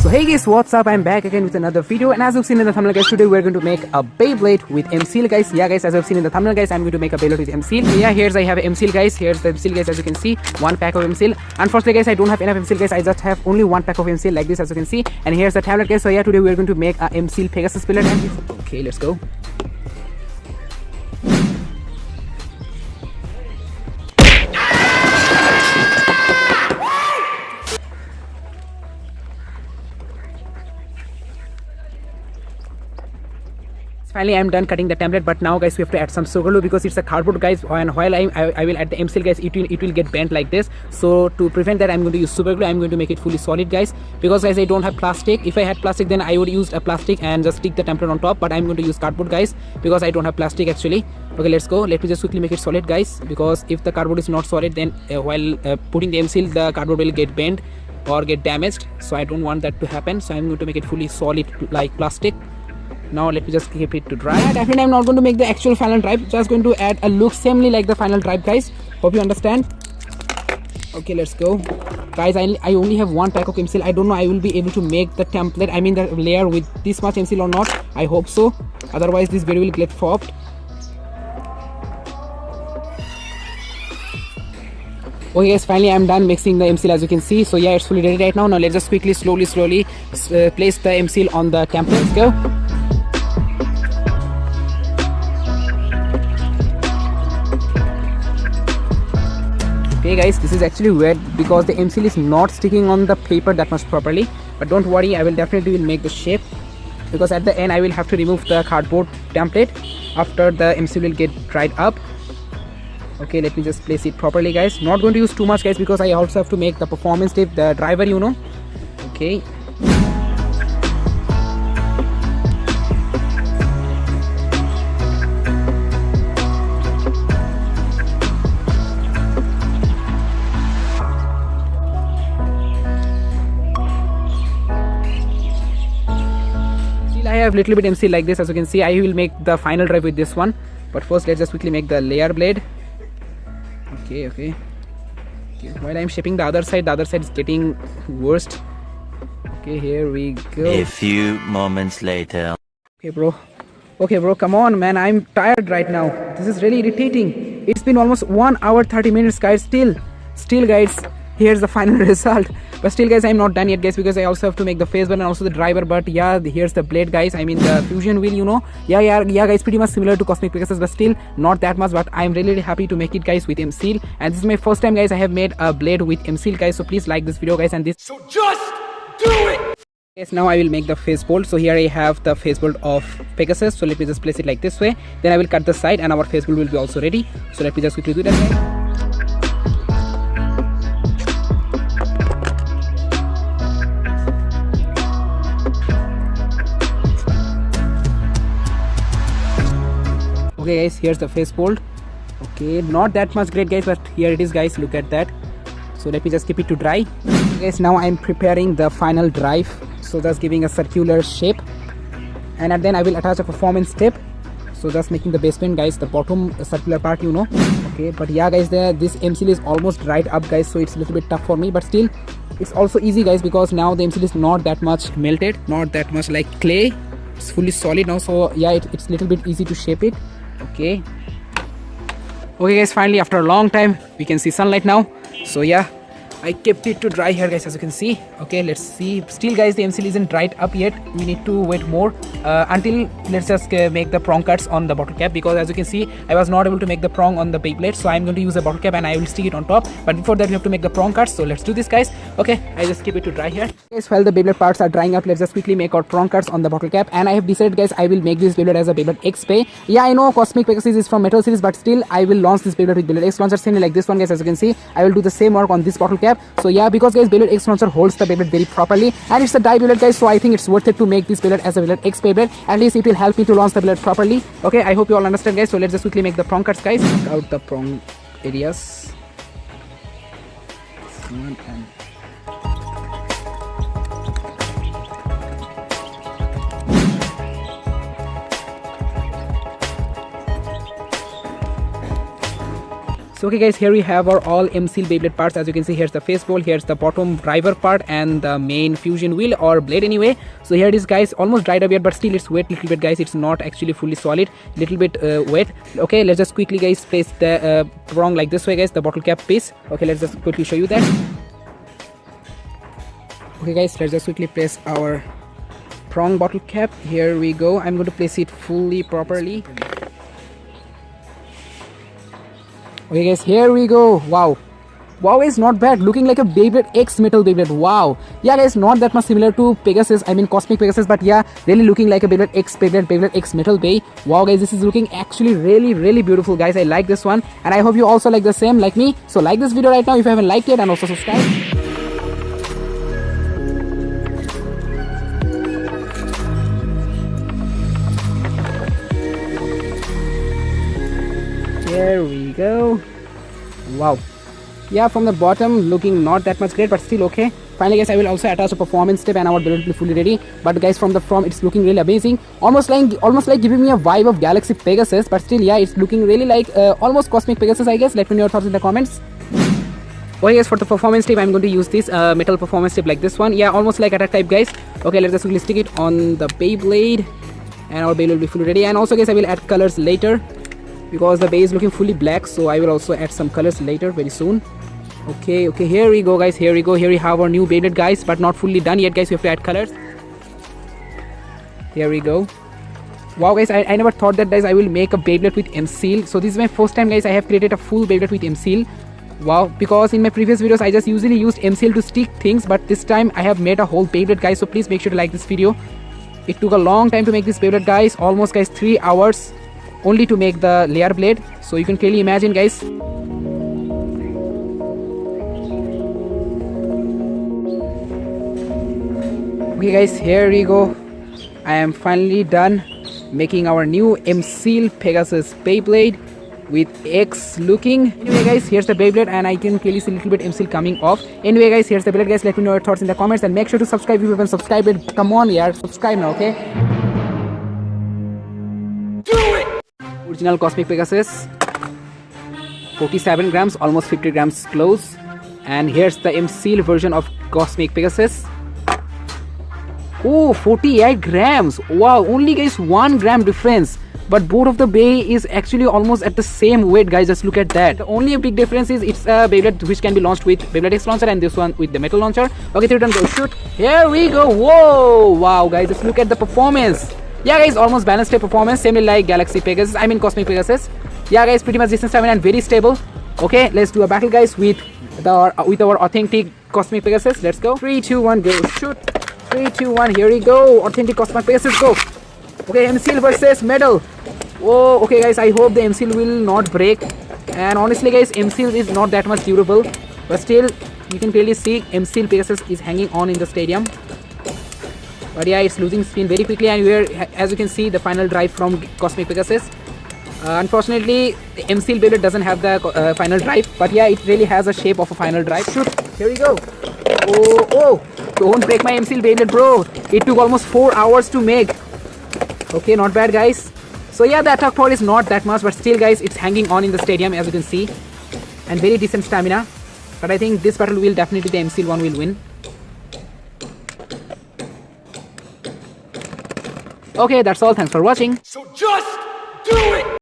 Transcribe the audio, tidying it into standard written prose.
So hey guys, what's up? I'm back again with another video, and as you've seen in the thumbnail guys, today we're going to make a Beyblade with Seal guys. Yeah guys, as you've seen in the thumbnail guys, I'm going to make a Beyblade with Seal. Yeah, I have Seal guys. Here's the Seal guys, as you can see, one pack of Seal. Unfortunately guys, I don't have enough Seal guys. I just have only one pack of Seal like this, as you can see. And here's the tablet guys. So yeah, today we're going to make a Seal Pegasus Beyblade. Okay, let's go. Finally, I'm done cutting the template, but now guys we have to add some sugar glue because it's a cardboard guys, and while I will add the Seal guys, it will get bent like this. So to prevent that, I'm going to use super glue. I'm going to make it fully solid guys, because guys I don't have plastic. If I had plastic, then I would use a plastic and just stick the template on top, but I'm going to use cardboard guys because I don't have plastic actually. Okay, let's go. Let me just quickly make it solid guys, because if the cardboard is not solid, then while putting the Seal, the cardboard will get bent or get damaged, so I don't want that to happen. So I'm going to make it fully solid like plastic. Now let me just keep it to dry. Definitely I'm not going to make the actual final drive, just going to add a look samely like the final drive guys. Hope you understand. Okay, let's go guys. I only have one pack of Seal. I don't know I will be able to make the template, I mean the layer, with this much Seal or not. I hope so, otherwise this video will get flopped. Okay guys, finally I'm done mixing the Seal, as you can see. So yeah, it's fully ready right now. Now let's just quickly slowly place the Seal on the template. Let's go. Okay guys, this is actually weird because the Seal is not sticking on the paper that much properly, but don't worry, I will definitely make the shape, because at the end I will have to remove the cardboard template after the Seal will get dried up. Okay, let me just place it properly guys. Not going to use too much guys, because I also have to make the performance tape, the driver, you know. Okay. I have little bit Seal like this, as you can see. I will make the final drive with this one, but first let's just quickly make the layer blade. Okay. While I'm shaping the other side is getting worst. Okay, here we go. A few moments later. Okay bro, come on man, I'm tired right now. This is really irritating. It's been almost 1 hour 30 minutes guys. Still guys, here's the final result. But still guys, I'm not done yet guys, because I also have to make the face button and also the driver. But yeah, here's the blade guys, I mean the fusion wheel, you know. Yeah guys, pretty much similar to Cosmic Pegasus, but still not that much. But I'm really happy to make it guys with Seal, and this is my first time guys I have made a blade with Seal guys. So please like this video guys, and this, so just do it. Yes, now I will make the face bolt. So here I have the face bolt of Pegasus, so let me just place it like this way. Then I will cut the side and our face bolt will be also ready. So let me just quickly do that guys. Okay guys, here's the face bolt. Okay, not that much great guys, but here it is guys, look at that. So let me just keep it to dry. Okay, guys, now I'm preparing the final drive, so just giving a circular shape, and then I will attach a performance tape. So just making the basement guys, the bottom circular part, you know. Okay, but yeah guys, this Seal is almost dried up guys, so it's a little bit tough for me, but still it's also easy guys, because now the Seal is not that much melted, not that much like clay. It's fully solid now, so yeah, it's a little bit easy to shape it. Okay guys, finally after a long time we can see sunlight now. So yeah, I kept it to dry here guys, as you can see. Okay, let's see. Still guys, the Seal isn't dried up yet. We need to wait more until let's just make the prong cuts on the bottle cap, because as you can see I was not able to make the prong on the Beyblade, so I'm going to use a bottle cap and I will stick it on top. But before that we have to make the prong cuts, so let's do this guys. Okay, I just keep it to dry here guys. While the Beyblade parts are drying up, let's just quickly make our prong cuts on the bottle cap. And I have decided guys, I will make this Beyblade as a Beyblade XP. Yeah, I know Cosmic Pegasus is from Metal series, but still I will launch this Beyblade with Beyblade X launcher, same like this one guys. As you can see, I will do the same work on this bottle cap. So yeah, because guys Beyblade X launcher holds the Beyblade very properly, and it's a die Beyblade guys, so I think it's worth it to make this Beyblade as a Beyblade X Beyblade. At least it will help me to launch the Beyblade properly. Okay, I hope you all understand guys. So let's just quickly make the prong cuts guys. Knock out the prong areas. So So okay guys, here we have our all Seal Beyblade parts. As you can see, here's the face bowl, here's the bottom driver part, and the main fusion wheel or blade anyway. So here it is guys, almost dried up yet, but still it's wet little bit guys. It's not actually fully solid, little bit wet. Okay, let's just quickly guys place the prong like this way guys, the bottle cap piece. Okay, let's just quickly show you that. Okay guys, let's just quickly place our prong bottle cap. Here we go. I'm going to place it fully properly. Okay guys, here we go. Wow, is not bad, looking like a Beyblade X metal Beyblade. Wow, yeah guys, not that much similar to Pegasus, I mean Cosmic Pegasus, but yeah, really looking like a Beyblade X Beyblade X metal Bay. Wow guys, this is looking actually really beautiful guys. I like this one, and I hope you also like the same like me. So like this video right now if you haven't liked it, and also subscribe. There we go. Wow, yeah, from the bottom looking not that much great, but still okay. Finally guys, I will also attach a performance tape and our Beyblade will be fully ready. But guys, from the front it's looking really amazing, almost like giving me a vibe of Galaxy Pegasus, but still yeah, it's looking really like almost Cosmic Pegasus I guess. Let me know your thoughts in the comments. Okay guys, for the performance tape I'm going to use this metal performance tape like this one. Yeah, almost like attack type guys. Okay, let's just quickly stick it on the Beyblade, and our Beyblade will be fully ready. And also guys, I will add colors later, because the base is looking fully black, so I will also add some colors later very soon. Okay, here we go guys, here we have our new Beyblade guys, but not fully done yet guys. We have to add colors. Here we go. Wow guys, I never thought that guys I will make a Beyblade with Seal. So this is my first time guys I have created a full Beyblade with Seal. Wow, because in my previous videos I just usually used Seal to stick things, but this time I have made a whole Beyblade guys. So please make sure to like this video. It took a long time to make this Beyblade guys, almost guys 3 hours only to make the layer blade, so you can clearly imagine guys. Okay guys, here we go. I am finally done making our new Seal Pegasus Beyblade with X looking. Anyway guys, here's the Beyblade, and I can clearly see a little bit Seal coming off. Anyway guys, here's the Beyblade guys. Let me know your thoughts in the comments, and make sure to subscribe if you haven't subscribed. Come on yeah, subscribe now, okay? Original Cosmic Pegasus, 47 grams, almost 50 grams close. And here's the Seal version of Cosmic Pegasus. Oh, 48 grams. Wow, only guys 1 gram difference, but both of the bay is actually almost at the same weight guys. Just look at that. The only big difference is it's a Beyblade which can be launched with Beyblade X launcher, and this one with the metal launcher. Okay, 3, 2, 1, go shoot. Here we go. Whoa, wow guys, just look at the performance. Yeah guys, almost balanced a performance, same like Galaxy Pegasus, I mean Cosmic Pegasus. Yeah guys, pretty much distance stamina and very stable. Okay, let's do a battle guys with our authentic Cosmic Pegasus. Let's go. 3, 2, 1, go shoot. 3, 2, 1, here we go. Authentic Cosmic Pegasus, go. Okay, Seal versus metal. Whoa, okay guys, I hope the Seal will not break. And honestly guys, Seal is not that much durable, but still you can clearly see Seal Pegasus is hanging on in the stadium. But yeah, it's losing spin very quickly, and here, as you can see, the final drive from Cosmic Pegasus. Unfortunately, the Seal Beyblade doesn't have the final drive, but yeah, it really has a shape of a final drive. Shoot! Here we go. Oh! Don't break my Seal Beyblade, bro. It took almost 4 hours to make. Okay, not bad, guys. So yeah, the attack power is not that much, but still, guys, it's hanging on in the stadium, as you can see, and very decent stamina. But I think this battle will definitely the Seal one will win. Okay, that's all. Thanks for watching. So just do it!